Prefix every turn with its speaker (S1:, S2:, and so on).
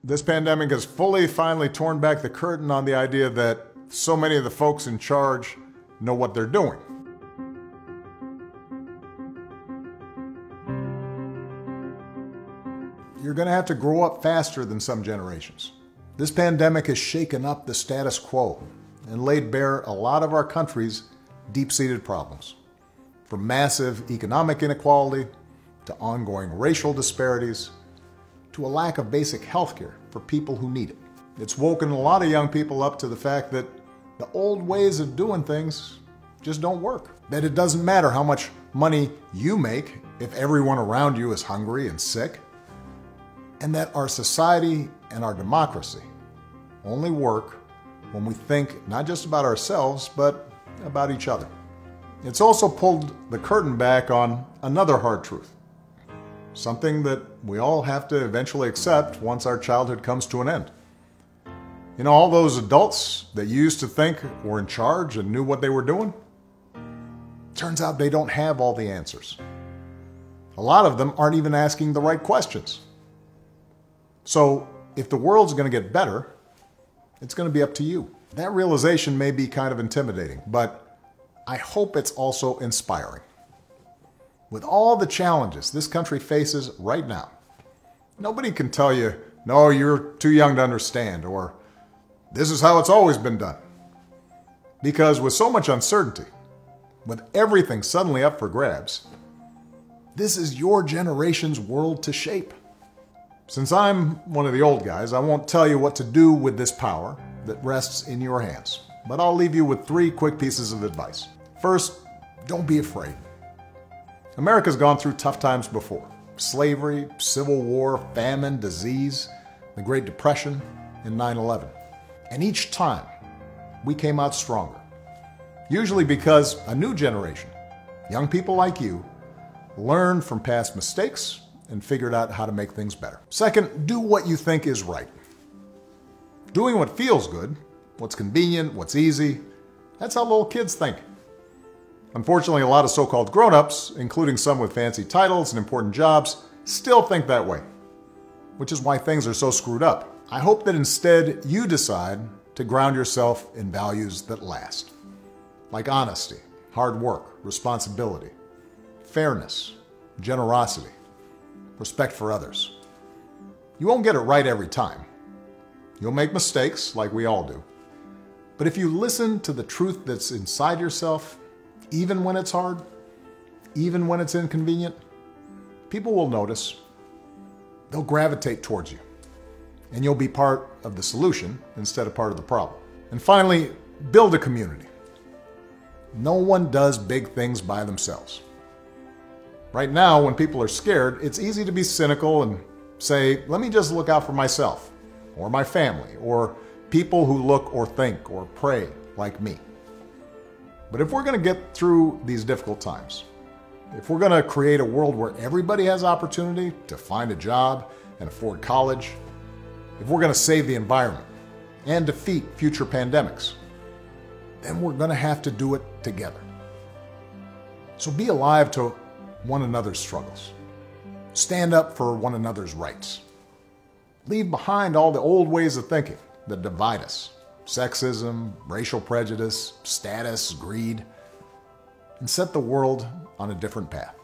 S1: This pandemic has finally torn back the curtain on the idea that so many of the folks in charge know what they're doing. You're going to have to grow up faster than some generations. This pandemic has shaken up the status quo and laid bare a lot of our country's deep-seated problems, from massive economic inequality to ongoing racial disparities to a lack of basic health care for people who need it. It's woken a lot of young people up to the fact that the old ways of doing things just don't work. That it doesn't matter how much money you make if everyone around you is hungry and sick. And that our society and our democracy only work when we think not just about ourselves, but about each other. It's also pulled the curtain back on another hard truth, something that we all have to eventually accept once our childhood comes to an end. You know, all those adults that you used to think were in charge and knew what they were doing, turns out they don't have all the answers. A lot of them aren't even asking the right questions. So if the world's going to get better, it's going to be up to you. That realization may be kind of intimidating, but I hope it's also inspiring. With all the challenges this country faces right now, nobody can tell you, no, you're too young to understand, or this is how it's always been done. Because with so much uncertainty, with everything suddenly up for grabs, this is your generation's world to shape. Since I'm one of the old guys, I won't tell you what to do with this power that rests in your hands, but I'll leave you with 3 quick pieces of advice. First, don't be afraid. America's gone through tough times before. Slavery, civil war, famine, disease, the Great Depression, and 9/11. And each time, we came out stronger. Usually because a new generation, young people like you, learned from past mistakes and figured out how to make things better. Second, do what you think is right. Doing what feels good, what's convenient, what's easy, that's how little kids think. Unfortunately, a lot of so-called grown-ups, including some with fancy titles and important jobs, still think that way, which is why things are so screwed up. I hope that instead you decide to ground yourself in values that last, like honesty, hard work, responsibility, fairness, generosity, respect for others. You won't get it right every time. You'll make mistakes, like we all do. But if you listen to the truth that's inside yourself, even when it's hard, even when it's inconvenient, people will notice. They'll gravitate towards you. And you'll be part of the solution instead of part of the problem. And finally, build a community. No one does big things by themselves. Right now, when people are scared, it's easy to be cynical and say, let me just look out for myself, or my family, or people who look or think or pray like me. But if we're going to get through these difficult times, if we're going to create a world where everybody has opportunity to find a job and afford college, if we're going to save the environment and defeat future pandemics, then we're going to have to do it together. So be alive to one another's struggles. Stand up for one another's rights. Leave behind all the old ways of thinking that divide us. Sexism, racial prejudice, status, greed, and set the world on a different path.